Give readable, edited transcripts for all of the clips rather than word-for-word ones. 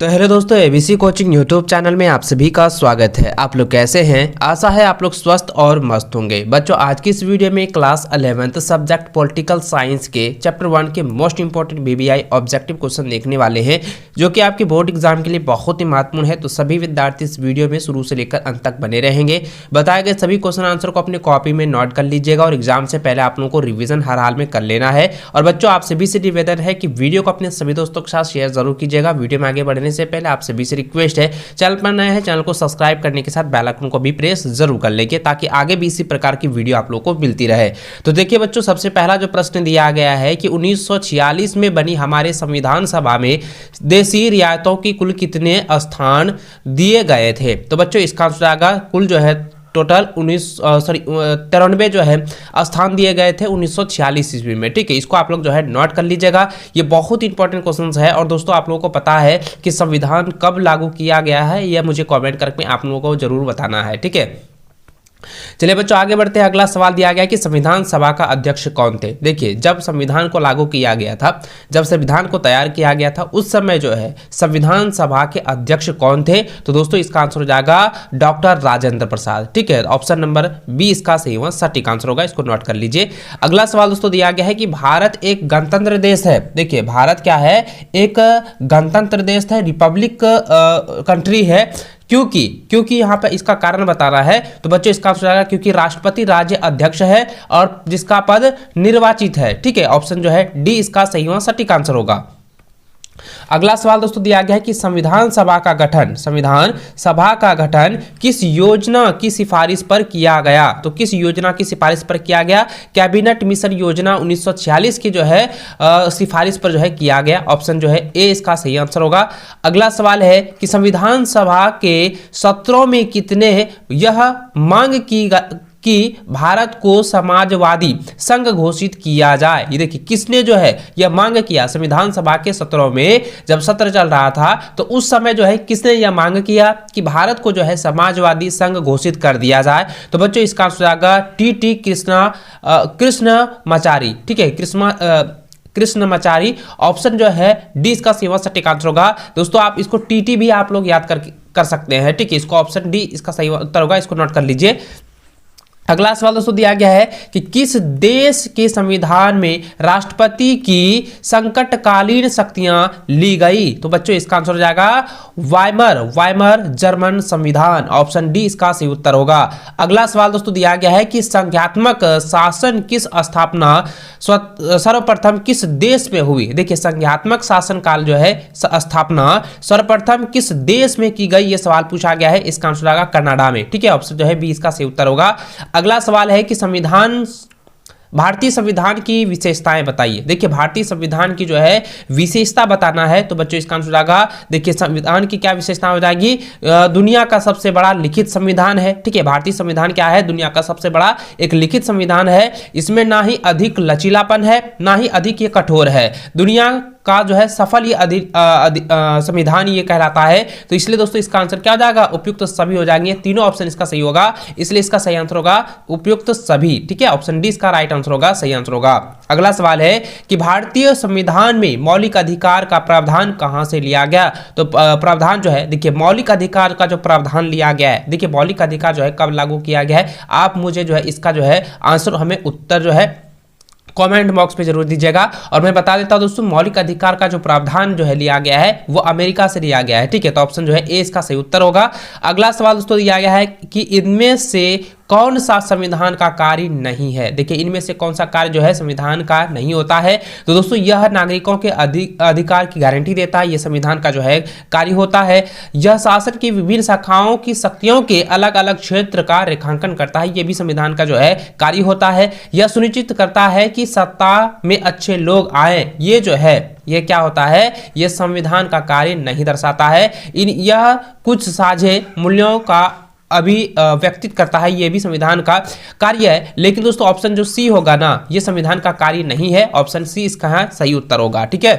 तो हेलो दोस्तों, ABC coaching YouTube channel में आप सभी का स्वागत है। आप लोग कैसे हैं? आशा है आप लोग स्वस्थ और मस्त होंगे। बच्चों, आज की इस वीडियो में class 11th subject political science के चैप्टर 1 के most important BBI objective question देखने वाले हैं, जो कि आपके बोर्ड एग्जाम के लिए बहुत ही महत्वपूर्ण है। तो सभी विद्यार्थी इस वीडियो में शुरू से लेकर अंत तक बने रहेंगे। बताए गए सभी क्वेश्चन आंसर को अपनी कॉपी में नोट कर लीजिएगा और एग्जाम से पहले आप लोगों को रिविजन हर हाल में कर लेना है। और बच्चों, आप सभी से निवेदन है कि वीडियो को अपने सभी दोस्तों के साथ शेयर जरूर कीजिएगा। वीडियो में आगे बढ़ने से पहले आप सभी से रिक्वेस्ट है, चैनल पर नए हैं चैनल को सब्सक्राइब करने के साथ बेल आइकन को भी प्रेस जरूर कर लेंगे, ताकि आगे भी इसी प्रकार की वीडियो आप लोगों को मिलती रहे। तो देखिए बच्चों, सबसे पहला जो प्रश्न दिया गया है कि 1946 में बनी हमारे संविधान सभा में देशी रियायतों की कुल कितने स्थान दिए गए थे। तो बच्चों, इसका आंसर आएगा कुल जो है टोटल 93 जो है स्थान दिए गए थे 1946 ईस्वी में। ठीक है, इसको आप लोग जो है नोट कर लीजिएगा। ये बहुत इंपॉर्टेंट क्वेश्चन है। और दोस्तों, आप लोगों को पता है कि संविधान कब लागू किया गया है, यह मुझे कमेंट करके आप लोगों को जरूर बताना है। ठीक है, चलिए बच्चों आगे बढ़ते हैं। अगला सवाल दिया गया कि संविधान सभा का अध्यक्ष कौन थे। देखिए, जब संविधान को लागू किया गया था, जब संविधान को तैयार किया गया था, उस समय जो है संविधान सभा के अध्यक्ष कौन थे। तो दोस्तों, इसका आंसर हो जाएगा डॉक्टर राजेंद्र प्रसाद। ठीक है, ऑप्शन नंबर बी इसका सही हुआ सटीक आंसर होगा, इसको नोट कर लीजिए। अगला सवाल दोस्तों दिया गया है कि भारत एक गणतंत्र देश है। देखिए, भारत क्या है? एक गणतंत्र देश है, रिपब्लिक कंट्री है। क्योंकि यहाँ पे इसका कारण बता रहा है। तो बच्चों, इसका आंसर आएगा क्योंकि राष्ट्रपति राज्य अध्यक्ष है और जिसका पद निर्वाचित है। ठीक है, ऑप्शन जो है डी इसका सही हुआ सटीक आंसर होगा। अगला सवाल दोस्तों दिया गया है कि संविधान सभा का गठन किस योजना की सिफारिश पर किया गया। तो किस योजना की सिफारिश पर किया गया? कैबिनेट मिशन योजना 1946 की जो है सिफारिश पर जो है किया गया। ऑप्शन जो है ए इसका सही आंसर होगा। अगला सवाल है कि संविधान सभा के सत्रों में कितने यह मांग कि भारत को समाजवादी संघ घोषित किया जाए। ये देखिए, किसने जो है यह मांग किया? संविधान सभा के सत्रों में जब सत्र चल रहा था, तो उस समय जो है किसने यह मांग किया कि भारत को जो है समाजवादी संघ घोषित कर दिया जाए। तो बच्चों, इसका आंसर आएगा टी कृष्णमाचारी। ठीक है, कृष्णमाचारी। ऑप्शन जो है डी इसका सही सटीक आंसर होगा। दोस्तों, आप इसको टीटी भी आप लोग याद कर सकते हैं। ठीक है, इसको ऑप्शन डी इसका सही उत्तर होगा, इसको नोट कर लीजिए। अगला सवाल दोस्तों दिया गया है कि किस देश के संविधान में राष्ट्रपति की संकटकालीन शक्तियां ली गई। तो बच्चों, इसका आंसर हो जाएगा वाइमर जर्मन संविधान। ऑप्शन डी इसका सही उत्तर होगा। अगला सवाल दोस्तों दिया गया है कि संघात्मक शासन किस स्थापना सर्वप्रथम किस देश में हुई। देखिए, संघात्मक शासन काल जो है स्थापना सर्वप्रथम किस देश में की गई, यह सवाल पूछा गया है। इसका आंसर आएगा कनाडा में। ठीक है, ऑप्शन जो है बी इसका सही उत्तर होगा। अगला सवाल है कि भारतीय संविधान की विशेषताएं बताइए। देखिए, भारतीय संविधान की जो है विशेषता बताना है। तो बच्चों, इसका आंसर आएगा, देखिए संविधान की क्या विशेषता हो जाएगी? दुनिया का सबसे बड़ा लिखित संविधान है। ठीक है, भारतीय संविधान क्या है? दुनिया का सबसे बड़ा एक लिखित संविधान है। इसमें ना ही अधिक लचीलापन है, ना ही अधिक ये कठोर है। दुनिया का जो है सफल ये संविधान ये कहलाता है। तो इसलिए दोस्तों, इसका आंसर क्या हो जाएगा? उपयुक्त सभी हो जाएंगे। तीनों ऑप्शन इसका सही होगा, इसलिए इसका सही आंसर होगा उपयुक्त सभी। ठीक है, ऑप्शन डी इसका राइट आंसर होगा, सही आंसर होगा। अगला सवाल है कि भारतीय संविधान में मौलिक अधिकार का प्रावधान कहां से लिया गया। तो प्रावधान जो है, देखिए मौलिक अधिकार का जो प्रावधान लिया गया है, देखिए मौलिक अधिकार जो है कब लागू किया गया है, आप मुझे जो है इसका जो है आंसर हमें उत्तर जो है कमेंट बॉक्स पे जरूर दीजिएगा। और मैं बता देता हूं दोस्तों, मौलिक अधिकार का जो प्रावधान जो है लिया गया है वो अमेरिका से लिया गया है। ठीक है, तो ऑप्शन जो है ए इसका सही उत्तर होगा। अगला सवाल दोस्तों दिया गया है कि इनमें से कौन सा संविधान का कार्य नहीं है। देखिए, इनमें से कौन सा कार्य जो है संविधान का नहीं होता है। तो दोस्तों, यह नागरिकों के अधिकार की गारंटी देता है, यह संविधान का जो है कार्य होता है। यह शासन की विभिन्न शाखाओं की शक्तियों के अलग अलग क्षेत्र का रेखांकन करता है, यह भी संविधान का जो है कार्य होता है। यह सुनिश्चित करता है कि सत्ता में अच्छे लोग आए, ये जो है ये क्या होता है? यह संविधान का कार्य नहीं दर्शाता है। यह कुछ साझे मूल्यों का व्यक्तित करता है, यह भी संविधान का कार्य है। लेकिन दोस्तों, ऑप्शन जो सी होगा ना, यह संविधान का कार्य नहीं है। ऑप्शन सी इसका सही उत्तर होगा। ठीक है,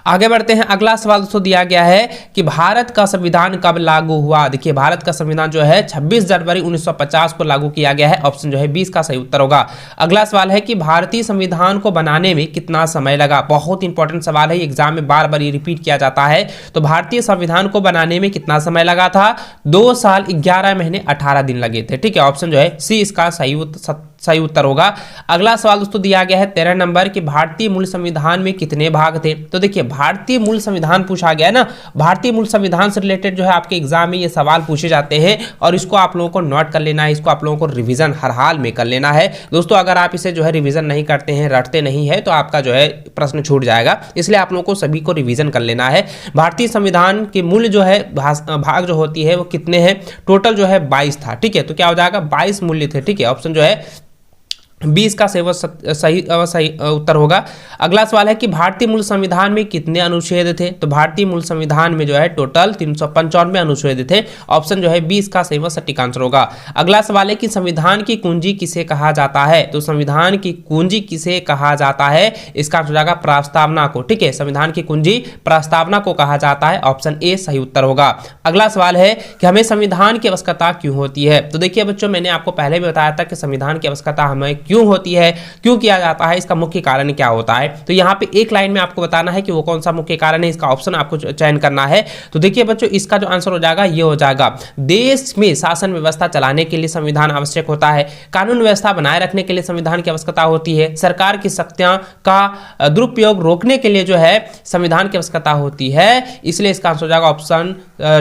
आगे बढ़ते हैं। अगला सवाल दोस्तों दिया गया है कि भारत का संविधान कब लागू हुआ। देखिए भारत का संविधान जो है 26 जनवरी 1950 को लागू किया गया है। ऑप्शन जो है 20 का सही उत्तर होगा। अगला सवाल है कि भारतीय संविधान को बनाने में कितना समय लगा। बहुत इंपॉर्टेंट सवाल है, एग्जाम में बार बार ये रिपीट किया जाता है। तो भारतीय संविधान को बनाने में कितना समय लगा था। 2 साल 11 महीने 18 दिन लगे थे। ठीक है, ऑप्शन जो है सी इसका सही उत्तर होगा। अगला सवाल दोस्तों दिया गया है 13 नंबर कि भारतीय मूल संविधान में कितने भाग थे। तो देखिए भारतीय मूल संविधान पूछा गया ना, भारतीय मूल संविधान से रिलेटेड जो है आपके एग्जाम में ये सवाल पूछे जाते हैं और इसको आप लोगों को नोट कर लेना है, इसको आप लोगों को रिवीजन हर हाल में कर लेना है दोस्तों। अगर आप इसे जो है रिवीजन नहीं करते हैं, रटते नहीं है, तो आपका जो है प्रश्न छूट जाएगा, इसलिए आप लोगों को सभी को रिवीजन कर लेना है। भारतीय संविधान के मूल जो है भाग जो होती है वो कितने हैं। टोटल जो है 22 था। ठीक है, तो क्या हो जाएगा 22 मूल्य थे। ठीक है, ऑप्शन जो है 20 का सही उत्तर होगा। अगला सवाल है कि भारतीय मूल संविधान में कितने अनुच्छेद थे। तो भारतीय मूल संविधान में जो है टोटल 395 अनुच्छेद थे। ऑप्शन जो है 20 का सटीक आंसर होगा। अगला सवाल है कि संविधान की कुंजी किसे कहा जाता है। तो संविधान की कुंजी किसे कहा जाता है, इसका आंसर हो जाएगा प्रस्तावना को। ठीक है, संविधान की कुंजी प्रस्तावना को कहा जाता है। ऑप्शन ए सही उत्तर होगा। अगला सवाल है कि हमें संविधान की आवश्यकता क्यों होती है। तो देखिए बच्चों, मैंने आपको पहले भी बताया था कि संविधान की आवश्यकता हमें क्यों होती है, क्यों किया जाता है, इसका मुख्य कारण क्या होता है। तो यहाँ पे एक लाइन में आपको बताना है कि वो कौन सा मुख्य कारण है, इसका ऑप्शन आपको चयन करना है। तो देखिए बच्चों, इसका जो आंसर हो जाएगा ये हो जाएगा, देश में शासन व्यवस्था चलाने के लिए संविधान आवश्यक होता है, कानून व्यवस्था बनाए रखने के लिए संविधान की आवश्यकता होती है, सरकार की शक्तियां का दुरुपयोग रोकने के लिए जो है संविधान की आवश्यकता होती है। इसलिए इसका आंसर हो जाएगा ऑप्शन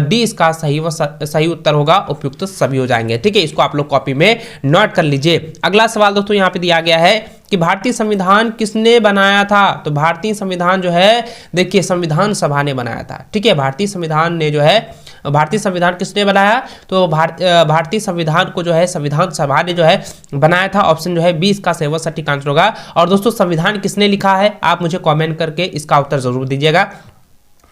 डी इसका सही उत्तर होगा। उपयुक्त सभी हो जाएंगे। ठीक है, इसको आप लोग कॉपी में नोट कर लीजिए। अगला सवाल दोस्तों यहाँ पे दिया गया है कि भारतीय संविधान किसने बनाया था। तो भारतीय संविधान जो है देखिए संविधान सभा ने बनाया था। ठीक है, भारतीय संविधान ने जो है भारतीय संविधान किसने बनाया। तो भारतीय संविधान को जो है संविधान सभा ने जो है बनाया था। ऑप्शन जो है 20 का सटीक आंसर होगा। और दोस्तों संविधान किसने लिखा है, आप मुझे कमेंट करके इसका उत्तर जरूर दीजिएगा।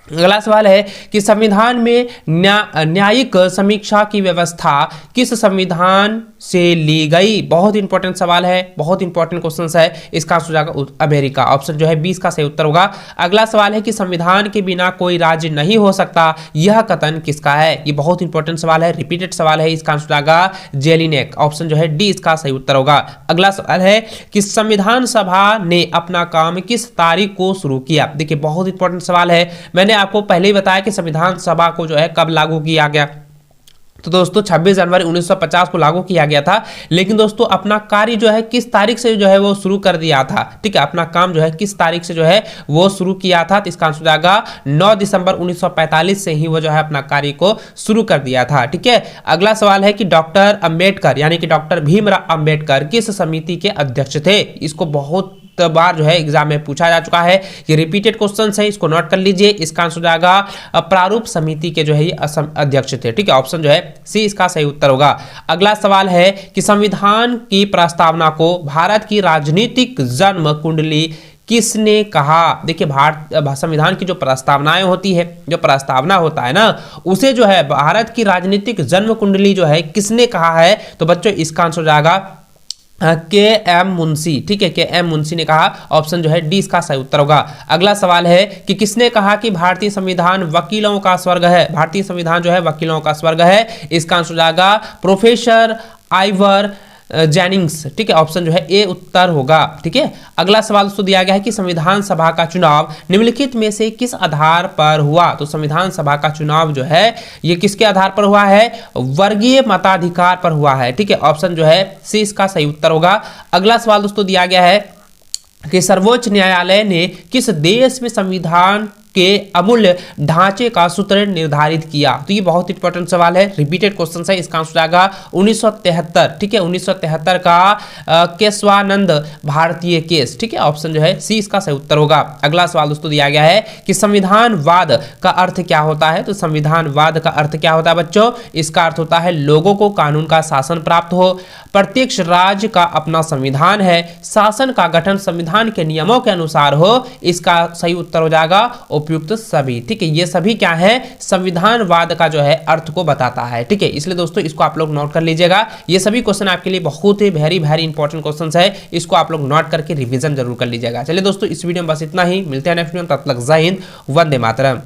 अगला सवाल है कि संविधान में न्यायिक समीक्षा की व्यवस्था किस संविधान से ली गई। बहुत इंपॉर्टेंट सवाल है, बहुत इंपॉर्टेंट क्वेश्चन है। इसका आंसर जाएगा अमेरिका। ऑप्शन जो है 20 का सही उत्तर होगा। अगला सवाल है कि संविधान के बिना कोई राज्य नहीं हो सकता, यह कथन किसका है। ये बहुत इंपॉर्टेंट सवाल है, रिपीटेड सवाल है। इसका आंसर जाएगा जेलिनेक। ऑप्शन जो है डी इसका सही उत्तर होगा। अगला सवाल है कि संविधान सभा ने अपना काम किस तारीख को शुरू किया। देखिए बहुत इंपॉर्टेंट सवाल है। मैंने आपको पहले ही बताया कि संविधान सभा को जो है कब लागू किया गया। तो दोस्तों 26 जनवरी 1950 को लागू किया गया था। लेकिन दोस्तों अपना कार्य जो है किस तारीख से जो है वो शुरू कर दिया था। ठीक है, अपना काम जो है किस तारीख से जो है वो शुरू किया था। तो इसका आंसर जाएगा 9 दिसंबर 1945 से ही वो जो है अपना कार्य को शुरू कर दिया था। ठीक है, अगला सवाल है कि डॉक्टर अंबेडकर यानी कि डॉक्टर भीमराव अंबेडकर किस समिति के अध्यक्ष थे। इसको बहुत बार जो है एग्जाम में पूछा जा चुका है, ये रिपीटेड क्वेश्चन है, इसको नोट कर लीजिए। इसका आंसर जाएगा प्रारूप समिति के जो है अध्यक्ष थे। ठीक है, ऑप्शन जो है सी इसका सही उत्तर होगा। अगला सवाल है कि संविधान की प्रस्तावना को भारत की राजनीतिक जन्म कुंडली किसने कहा। देखिए संविधान की जो प्रस्तावनाएं होती है, जो प्रस्तावना होता है ना, उसे जो है भारत की राजनीतिक जन्म कुंडली जो है किसने कहा है। तो बच्चों इसका आंसर जाएगा के एम मुंशी। ठीक है, के एम मुंशी ने कहा। ऑप्शन जो है डी इसका सही उत्तर होगा। अगला सवाल है कि किसने कहा कि भारतीय संविधान वकीलों का स्वर्ग है। भारतीय संविधान जो है वकीलों का स्वर्ग है। इसका आंसर जाएगा प्रोफेसर आइवर जेनिंग्स। ठीक है, ऑप्शन जो है ए उत्तर होगा। ठीक है, अगला सवाल दोस्तों दिया गया है कि संविधान सभा का चुनाव निम्नलिखित में से किस आधार पर हुआ। तो संविधान सभा का चुनाव जो है ये किसके आधार पर हुआ है, वर्गीय मताधिकार पर हुआ है। ठीक है, ऑप्शन जो है सी इसका सही उत्तर होगा। अगला सवाल दोस्तों दिया गया है कि सर्वोच्च न्यायालय ने किस देश में संविधान के अमूल्य ढांचे का सूत्र निर्धारित किया। तो ये बहुत इंपॉर्टेंट सवाल है, रिपीटेड क्वेश्चन है। इसका आंसर आएगा 1973। ठीक है, 1973 का केशवानंद भारतीय केस। ठीक है, ऑप्शन जो है सी इसका सही उत्तर होगा। अगला सवाल दोस्तों दिया गया है कि संविधानवाद का अर्थ क्या होता है। तो संविधानवाद का अर्थ क्या होता है बच्चों, इसका अर्थ होता है लोगों को कानून का शासन प्राप्त हो, प्रत्येक राज्य का अपना संविधान है, शासन का गठन संविधान के नियमों के अनुसार हो, इसका सही उत्तर हो जाएगा उपयुक्त सभी। ठीक है, ये सभी क्या है, संविधानवाद का जो है अर्थ को बताता है। ठीक है, इसलिए दोस्तों इसको आप लोग नोट कर लीजिएगा। ये सभी क्वेश्चन आपके लिए बहुत ही वेरी इंपॉर्टेंट क्वेश्चन है, इसको आप लोग नोट करके रिवीजन जरूर कर लीजिएगा। चलिए दोस्तों, इस वीडियो में बस इतना ही, मिलते हैं नेक्स्ट वीडियो में, तब तक जय हिंद, वंदे मातरम।